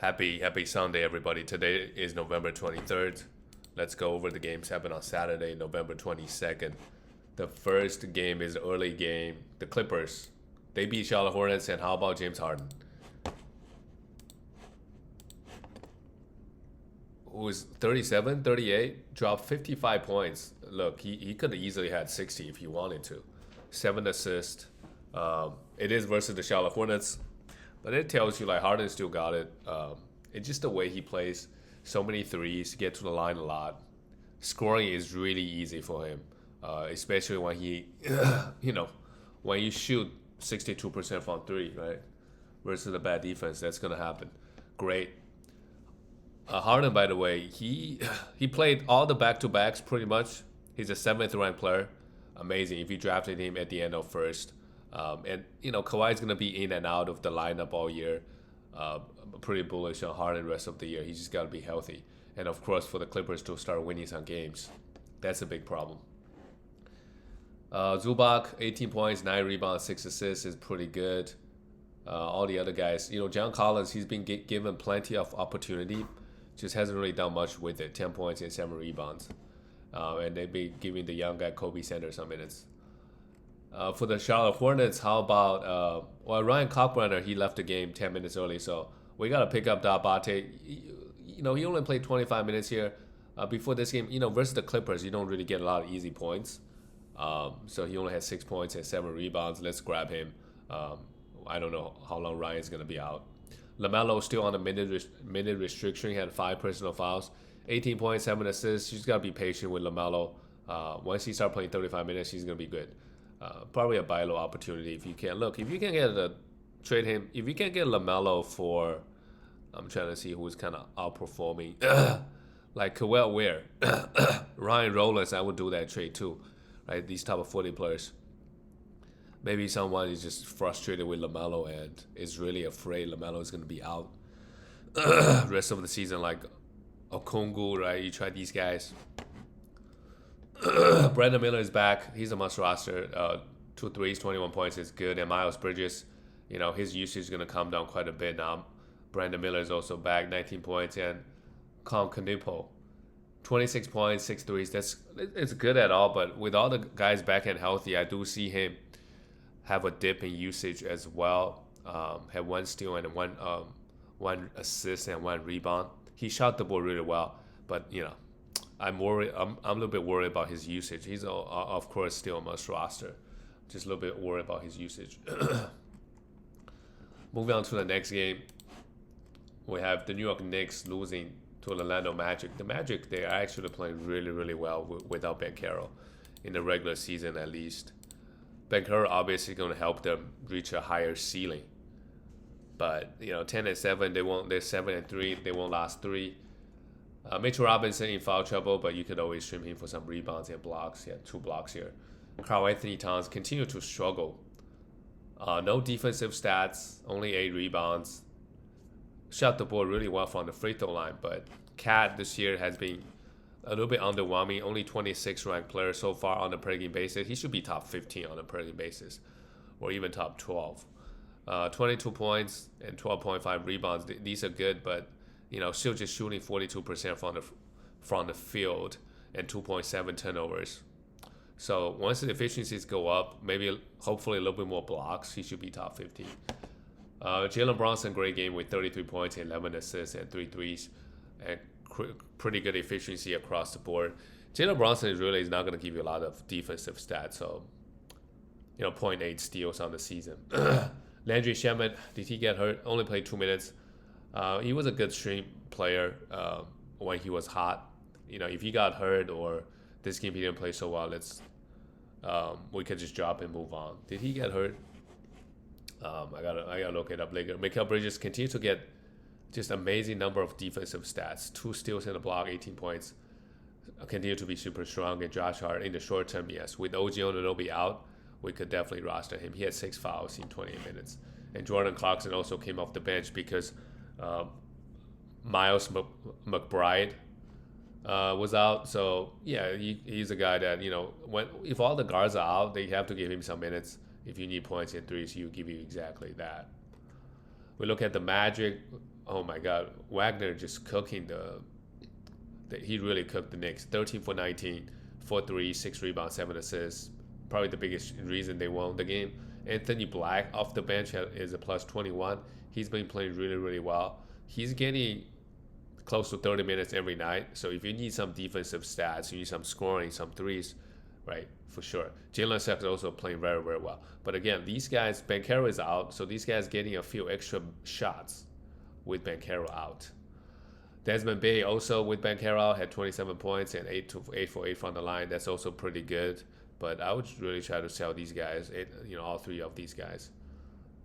Happy Sunday, everybody. Today is November 23rd. Let's go over the games happened on Saturday, November 22nd. The first game is early game. The Clippers, they beat Charlotte Hornets, and how about James Harden, who is 37, 38, dropped 55 points. Look, he could have easily had 60 if he wanted to. 7 assists. It is versus the Charlotte Hornets. But it tells you like Harden still got it. It's just the way he plays. So many threes, get to the line a lot. Scoring is really easy for him, especially when he, when you shoot 62% from three, right? Versus a bad defense, that's gonna happen. Great. Harden, by the way, he played all the back to backs pretty much. He's a seventh ranked player. Amazing. If you drafted him at the end of first. And Kawhi's gonna be in and out of the lineup all year. Pretty bullish on Harden the rest of the year. He's just gotta be healthy, and of course for the Clippers to start winning some games, that's a big problem. Zubac, 18 points, 9 rebounds, 6 assists is pretty good. All the other guys, John Collins, he's been given plenty of opportunity, just hasn't really done much with it. 10 points and 7 rebounds, and they've been giving the young guy Kobe Sanders some minutes. For the Charlotte Hornets, how about Ryan Cockburner? He left the game 10 minutes early, so we got to pick up Dabate. He only played 25 minutes here. Before this game, versus the Clippers, you don't really get a lot of easy points. So he only had 6 points and 7 rebounds. Let's grab him. I don't know how long Ryan's going to be out. LaMelo still on a minute restriction. He had 5 personal fouls, 18 points, 7 assists. You just got to be patient with LaMelo. Once he starts playing 35 minutes, he's going to be good. Probably a buy low opportunity if you can. Look, if you can trade him, if you can get LaMelo for, I'm trying to see who's kind of outperforming, like Kawhi Ware, Ryan Rollins, I would do that trade too, right? These top of 40 players. Maybe someone is just frustrated with LaMelo and is really afraid LaMelo is going to be out rest of the season, like Okongwu, right? You try these guys. Brandon Miller is back. He's a must roster. 2 threes, 21 points is good. And Miles Bridges, his usage is going to come down quite a bit now. Brandon Miller is also back, 19 points. And Con Kanipo, 26 points, 6 threes. It's good at all. But with all the guys back and healthy, I do see him have a dip in usage as well. Had 1 steal and 1 assist and 1 rebound. He shot the ball really well. But, I'm worried. I'm a little bit worried about his usage. He's of course still a must roster. Just a little bit worried about his usage. Moving on to the next game, we have the New York Knicks losing to the Orlando Magic. The Magic, they are actually playing really, really well without Ben Carroll in the regular season at least. Ben Carroll obviously going to help them reach a higher ceiling. But 10-7, they're 7-3. They won't last 3. Mitchell Robinson in foul trouble, but you could always stream him for some rebounds and blocks. He had 2 blocks here. Karl Anthony Towns continue to struggle. No defensive stats, only 8 rebounds. Shot the ball really well from the free throw line, but Cat this year has been a little bit underwhelming. Only 26 ranked player so far on a per game basis. He should be top 15 on a per game basis, or even top 12. 22 points and 12.5 rebounds. These are good, but still just shooting 42% from the field and 2.7 turnovers. So once the efficiencies go up, maybe hopefully a little bit more blocks, he should be top 15. Jalen Brunson, great game with 33 points, 11 assists, and 3 threes, and pretty good efficiency across the board. Jalen Brunson is not going to give you a lot of defensive stats, so 0.8 steals on the season. Landry Shamet, did he get hurt? Only played 2 minutes. He was a good stream player when he was hot. If he got hurt or this game he didn't play so well, we could just drop and move on. Did he get hurt? I gotta look it up later. Mikal Bridges continues to get just amazing number of defensive stats. 2 steals and a block, 18 points. Continue to be super strong. And Josh Hart in the short term, yes. With OG Anunoby out, we could definitely roster him. He had 6 fouls in 28 minutes. And Jordan Clarkson also came off the bench because Miles McBride was out. So yeah, he's a guy that if all the guards are out, they have to give him some minutes. If you need points and threes, he'll give you exactly that. We look at the Magic. oh my God, Wagner just cooking he really cooked the Knicks. 13 for 19, 4 threes, 6 rebounds, 7 assists. Probably the biggest reason they won the game. Anthony Black off the bench is a plus 21. He's been playing really, really well. He's getting close to 30 minutes every night. So if you need some defensive stats, you need some scoring, some threes, right? For sure. Jalen Suggs also playing very, very well. But again, these guys, Banchero is out. So these guys getting a few extra shots with Banchero out. Desmond Bay also with Banchero had 27 points and 8 for 8 from the line. That's also pretty good. But I would really try to sell these guys, all three of these guys.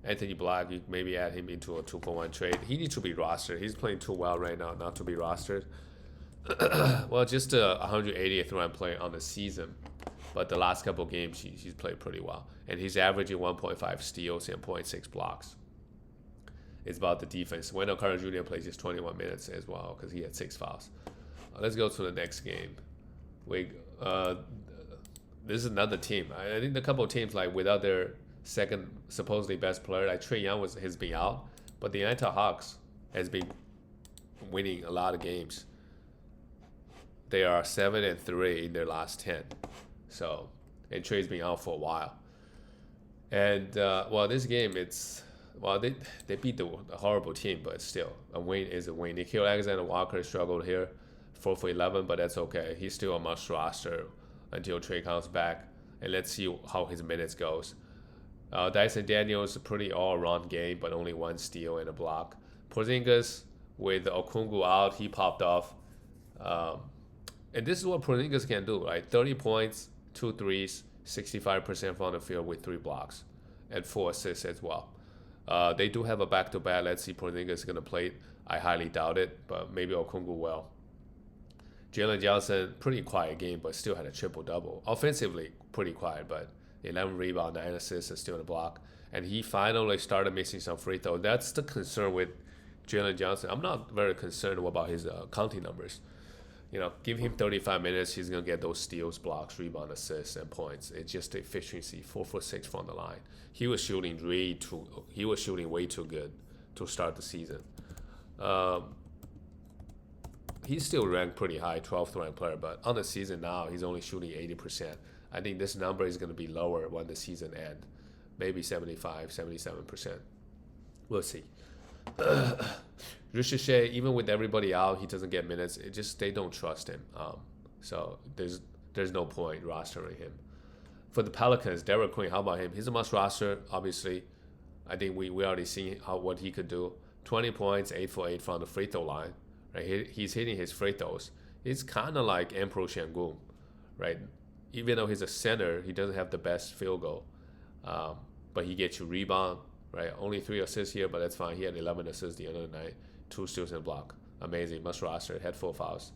Anthony Black, you maybe add him into a 2-for-1 trade. He needs to be rostered. He's playing too well right now not to be rostered. Well, just a 180th run player on the season. But the last couple of games, he's played pretty well. And he's averaging 1.5 steals and 0.6 blocks. It's about the defense. Wendell Carter Jr. plays just 21 minutes as well because he had 6 fouls. Let's go to the next game. This is another team. I think a couple of teams, like without their second supposedly best player, like Trae Young has been out, but the Atlanta Hawks has been winning a lot of games. They are 7-3 in their last 10. So, and Trae's been out for a while. And this game, they beat the horrible team, but still, a win is a win. Nikhil Alexander-Walker struggled here, 4 for 11, but that's okay. He's still a must roster until Trae comes back, and let's see how his minutes goes. Dyson Daniels, a pretty all-around game, but only 1 steal and a block. Porzingis, with Okungwu out, he popped off. And this is what Porzingis can do, right? 30 points, 2 threes, 65% from the field with 3 blocks, and 4 assists as well. They do have a back-to-back. Let's see Porzingis is going to play. I highly doubt it, but maybe Okungwu will. Jalen Johnson, pretty quiet game, but still had a triple-double. Offensively, pretty quiet, but 11 rebounds, 9 assists, and still in a block. And he finally started missing some free throws. That's the concern with Jalen Johnson. I'm not very concerned about his counting numbers. Give him 35 minutes, he's going to get those steals, blocks, rebound, assists, and points. It's just the efficiency, 4 for 6 from the line. He was shooting way too good to start the season. He's still ranked pretty high, 12th ranked player, but on the season now, he's only shooting 80%. I think this number is going to be lower when the season ends. Maybe 75, 77%. We'll see. Ricochet, even with everybody out, he doesn't get minutes. They don't trust him. So there's no point rostering him. For the Pelicans, Derek Queen, how about him? He's a must roster, obviously. I think we already seen what he could do. 20 points, 8 for 8 from the free throw line. Right? He's hitting his free throws. It's kind of like Emperor Şengün, right? Even though he's a center, he doesn't have the best field goal. But he gets you rebound, right? Only 3 assists here, but that's fine. He had 11 assists the other night, 2 steals and a block. Amazing, must roster, had 4 fouls.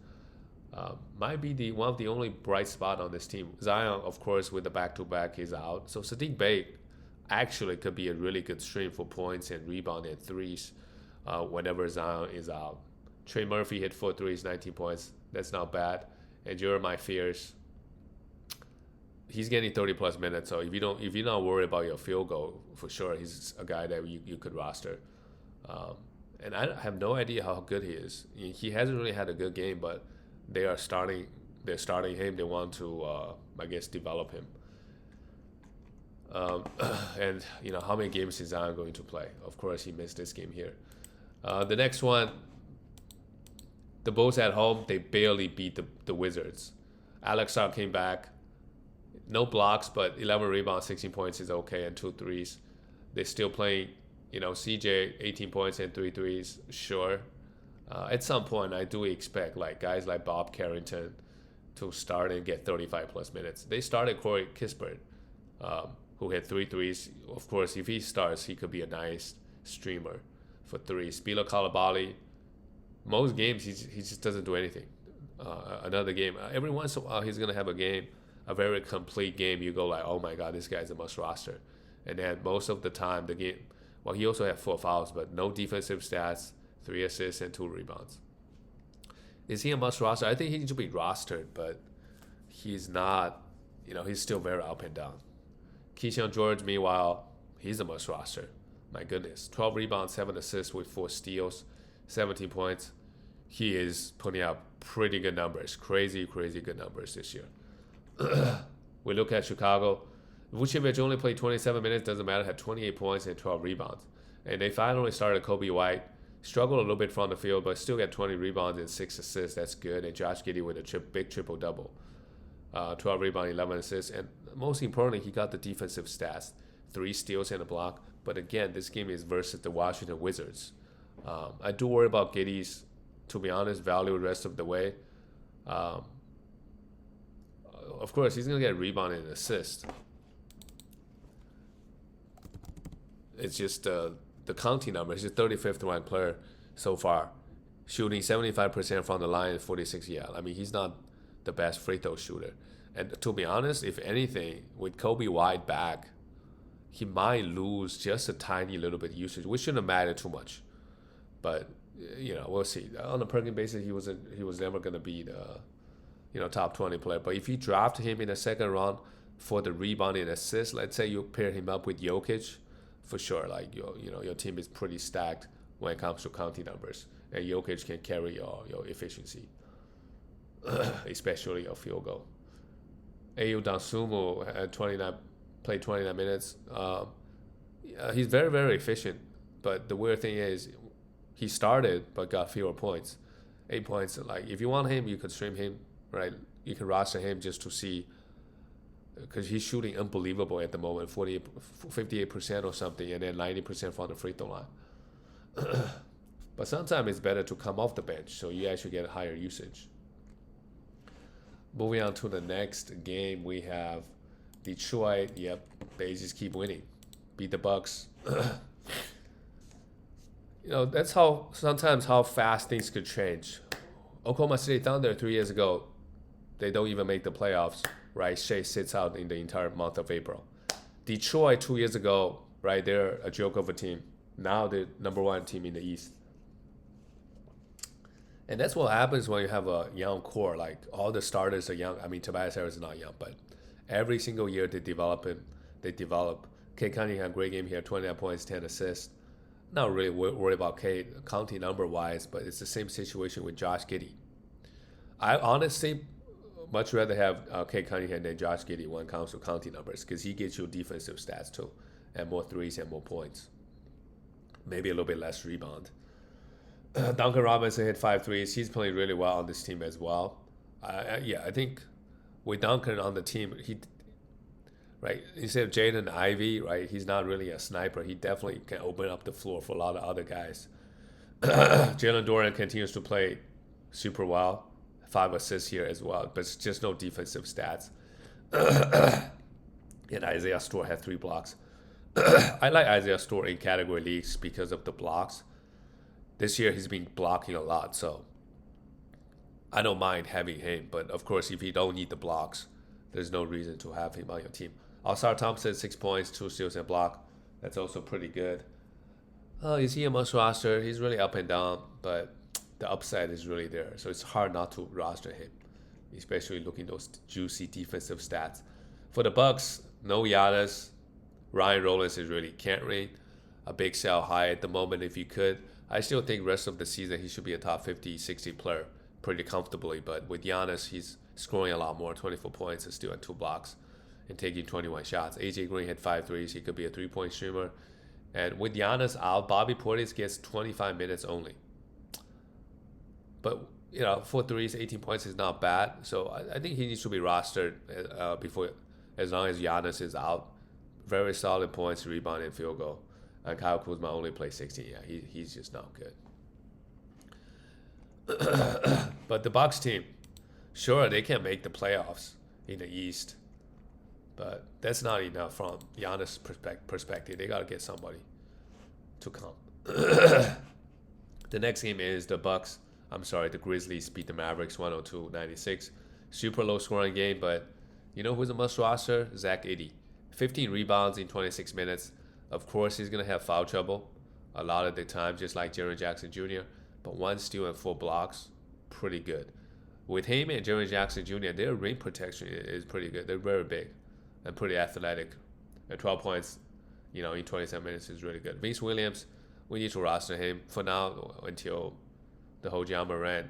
Might be one of the only bright spot on this team. Zion, of course, with the back-to-back, is out. So Sadiq Bey actually could be a really good stream for points and rebound and threes whenever Zion is out. Trey Murphy hit 4 threes, 19 points. That's not bad. And Jeremiah Fears, he's getting 30-plus minutes. So if you're not worried about your field goal, for sure, he's a guy that you could roster. And I have no idea how good he is. He hasn't really had a good game, but they're starting him. They want to, develop him. And how many games is Zion going to play? Of course, he missed this game here. The next one, the Bulls at home, they barely beat the Wizards. Alex Sarr came back, no blocks, but 11 rebounds, 16 points is okay, and 2 threes. They're still playing, CJ 18 points and 3 threes, sure. At some point, I do expect guys like Bob Carrington to start and get 35-plus minutes. They started Corey Kispert, who had 3 threes. Of course, if he starts, he could be a nice streamer for threes. Bilo Coulibaly, most games, he just doesn't do anything. Another game, every once in a while, he's going to have a very complete game. You go oh my God, this guy's a must roster. And then most of the time, the game, he also had 4 fouls, but no defensive stats, 3 assists, and 2 rebounds. Is he a must roster? I think he needs to be rostered, but he's not, he's still very up and down. Keyshawn George, meanwhile, he's a must roster. My goodness. 12 rebounds, 7 assists with 4 steals, 17 points. He is putting up pretty good numbers, crazy good numbers this year. We look at Chicago. Vucevic only played 27 minutes, doesn't matter, had 28 points and 12 rebounds. And they finally started Kobe White. Struggled a little bit from the field, but still got 20 rebounds and 6 assists. That's good. And Josh Giddey with a big triple-double. 12 rebounds, 11 assists. And most importantly, he got the defensive stats. 3 steals and a block. But again, this game is versus the Washington Wizards. I do worry about Giddey's, to be honest, value the rest of the way. Of course, he's going to get a rebound and an assist. It's just the counting number. He's the 35th ranked player so far, shooting 75% from the line and 46. Yeah, I mean, he's not the best free throw shooter. And to be honest, if anything, with Kobe White back, he might lose just a tiny little bit usage, which shouldn't matter too much. But we'll see. On a per game basis, he was never going to be the top 20 player. But if you draft him in the second round for the rebound and assist, let's say you pair him up with Jokic, for sure, like your team is pretty stacked when it comes to counting numbers, and Jokic can carry your efficiency, especially your field goal. Ayo Dosunmu had played 29 minutes. He's very efficient, but the weird thing is he started but got fewer points, 8 points. Like if you want him, you could stream him, right? You can roster him just to see. Because he's shooting unbelievable at the moment, 58% or something, and then 90% from the free throw line. But sometimes it's better to come off the bench, so you actually get higher usage. Moving on to the next game, we have Detroit. Yep, they just keep winning, beat the Bucks. That's sometimes how fast things could change. Oklahoma City Thunder 3 years ago, they don't even make the playoffs. Right, Shea sits out in the entire month of April. Detroit 2 years ago, right, they're a joke of a team. Now they're number 1 team in the East. And that's what happens when you have a young core. Like all the starters are young. I mean, Tobias Harris is not young, but every single year they develop. Cade Cunningham, great game here, 29 points, 10 assists. Not really worried about Cade counting number-wise, but it's the same situation with Josh Giddey. I honestly much rather have Cade Cunningham than Josh Giddey when it comes to counting numbers, because he gets you defensive stats too, and more threes and more points. Maybe a little bit less rebound. Duncan Robinson hit 5 threes. He's playing really well on this team as well. I think with Duncan on the team, instead of Jaden Ivey, right, he's not really a sniper. He definitely can open up the floor for a lot of other guys. Jalen Duren continues to play super well. 5 assists here as well, but it's just no defensive stats. And Isaiah Stewart had 3 blocks. I like Isaiah Stewart in category leagues because of the blocks. This year he's been blocking a lot, so I don't mind having him. But of course, if you don't need the blocks, there's no reason to have him on your team. Ausar Thompson, 6 points, 2 steals and block. That's also pretty good. Is he a must roster? He's really up and down, but the upside is really there. So it's hard not to roster him, especially looking at those juicy defensive stats. For the Bucks, no Giannis. Ryan Rollins is really carrying a big sell high at the moment if you could. I still think rest of the season he should be a top 50, 60 player pretty comfortably. But with Giannis, he's scoring a lot more, 24 points and still at 2 blocks and taking 21 shots. AJ Green hit 5 threes. He could be a 3-point streamer. And with Giannis out, Bobby Portis gets 25 minutes only. But, 4 threes, 18 points is not bad. So I think he needs to be rostered before, as long as Giannis is out. Very solid points, rebound, and field goal. And Kyle Kuzma only plays 16. Yeah, he's just not good. But the Bucks team, sure, they can make the playoffs in the East. But that's not enough from Giannis' perspective. They got to get somebody to come. The next game is the Grizzlies beat the Mavericks 102-96. Super low scoring game, but you know who's a must roster? Zach Edey. 15 rebounds in 26 minutes. Of course, he's going to have foul trouble a lot of the time, just like Jaren Jackson Jr., but 1 steal and 4 blocks, pretty good. With him and Jaren Jackson Jr., their rim protection is pretty good. They're very big and pretty athletic. At 12 points, in 27 minutes is really good. Vince Williams, we need to roster him for now until the whole Ja Morant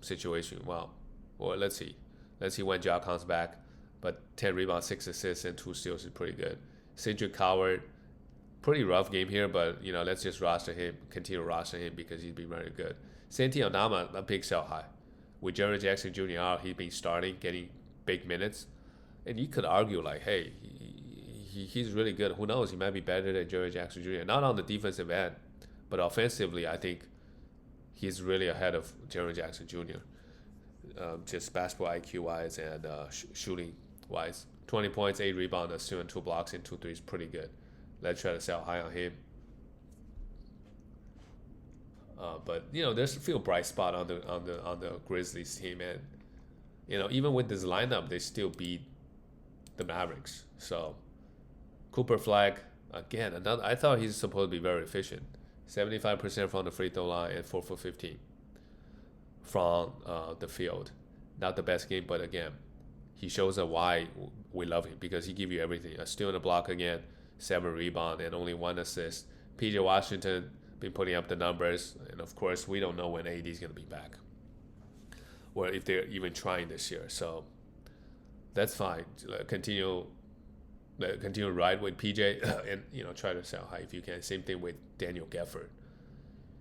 situation. Well, let's see. Let's see when Ja comes back. But 10 rebounds, 6 assists, and 2 steals is pretty good. Cedric Coward, pretty rough game here, but let's just roster him, continue to roster him because he's been very good. Santi Aldama, a big sell high. With Jaren Jackson Jr. out, he's been starting, getting big minutes. And you could argue like, hey, he's really good. Who knows? He might be better than Jaren Jackson Jr. Not on the defensive end, but offensively, I think he's really ahead of Jaren Jackson Jr. Just basketball IQ wise and shooting wise. 20 points, 8 rebounds, a steal, and 2 blocks, and 2 threes, pretty good. Let's try to sell high on him. But there's a few bright spot on the Grizzlies team, and even with this lineup, they still beat the Mavericks. So Cooper Flag again, another. I thought he's supposed to be very efficient, 75% from the free throw line and 4 for 15 from the field. Not the best game, but again, he shows us why we love him because he gives you everything. A steal and a block again, 7 rebound and only 1 assist. PJ Washington been putting up the numbers, and of course we don't know when AD is going to be back or if they're even trying this year, so that's fine. Continue ride with PJ and try to sell high if you can. Same thing with Daniel Gafford.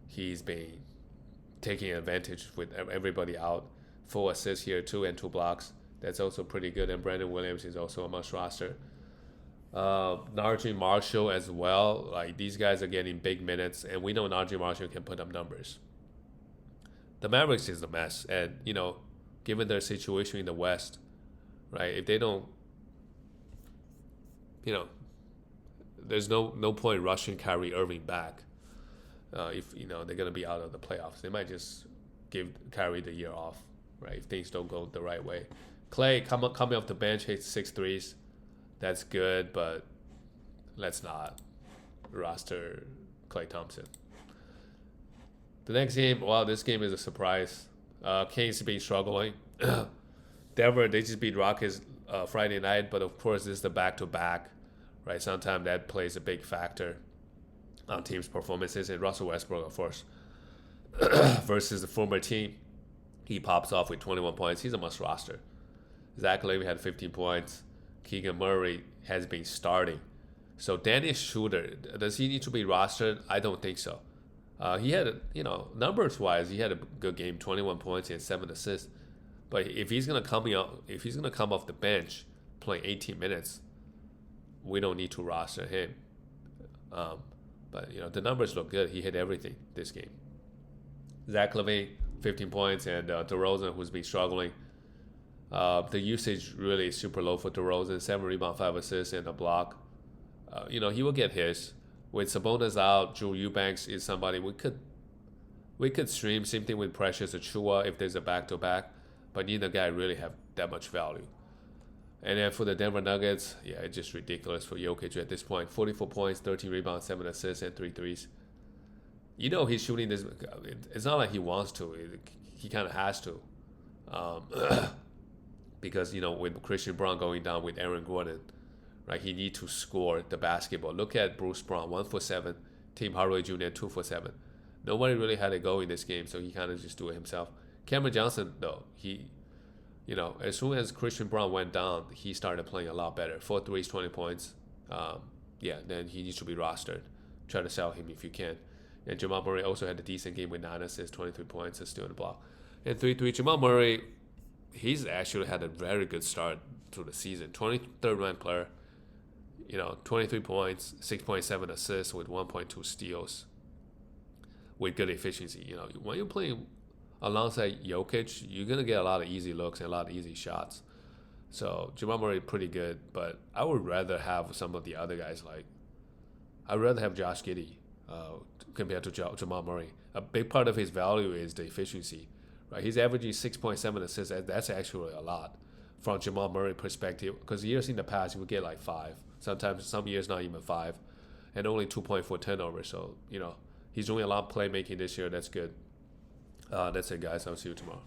He's been taking advantage with everybody out. 4 assists here too and 2 blocks. That's also pretty good, and Brandon Williams is also a must roster. Najee Marshall as well. Like, these guys are getting big minutes, and we know Najee Marshall can put up numbers. The Mavericks is a mess, and given their situation in the West, right? If they don't, there's no point rushing Kyrie Irving back. If they're gonna be out of the playoffs, they might just give Kyrie the year off, right? If things don't go the right way. Clay coming off the bench hits 6 threes. That's good, but let's not roster Klay Thompson. The next game, this game is a surprise. Kings been struggling. Denver, they just beat Rockets Friday night, but of course this is the back-to-back, right? Sometimes that plays a big factor on teams' performances. And Russell Westbrook, of course, versus the former team, he pops off with 21 points. He's a must roster. Zach LaVine had 15 points. Keegan Murray has been starting. So Dennis Schroeder, does he need to be rostered? I don't think so. He had, numbers-wise, he had a good game, 21 points and 7 assists. But if he's gonna come off the bench, playing 18 minutes, we don't need to roster him. But the numbers look good. He hit everything this game. Zach LaVine, 15 points, and DeRozan, who's been struggling. The usage really is super low for DeRozan, 7 rebounds, 5 assists, and a block. He will get his. With Sabonis out, Drew Eubanks is somebody we could stream. Same thing with Precious Achiuwa if there's a back-to-back, but neither guy really have that much value. And then for the Denver Nuggets, it's just ridiculous for Jokic at this point. 44 points, 13 rebounds, 7 assists, and 3 threes. He's shooting this. It's not like he wants to. He kind of has to. Because, with Christian Brown going down with Aaron Gordon, right, he needs to score the basketball. Look at Bruce Brown, 1 for 7. Tim Hardaway Jr., 2 for 7. Nobody really had it go in this game, so he kind of just do it himself. Cameron Johnson, though, as soon as Christian Brown went down, he started playing a lot better. 4 threes, 20 points. Then he needs to be rostered. Try to sell him if you can. And Jamal Murray also had a decent game with 9 assists, 23 points, a steal and a block. And 3-3, Jamal Murray, he's actually had a very good start to the season. 23rd ranked player, 23 points, 6.7 assists with 1.2 steals with good efficiency. When you're playing alongside Jokic, you're going to get a lot of easy looks and a lot of easy shots. So Jamal Murray pretty good, but I would rather have some of the other guys. I'd rather have Josh Giddey compared to Jamal Murray. A big part of his value is the efficiency. Right, he's averaging 6.7 assists. That's actually a lot from Jamal Murray perspective. Because years in the past, he would get 5. Sometimes some years not even 5, and only 2.4 turnovers. So he's doing a lot of playmaking this year. That's good. That's it, guys. I'll see you tomorrow.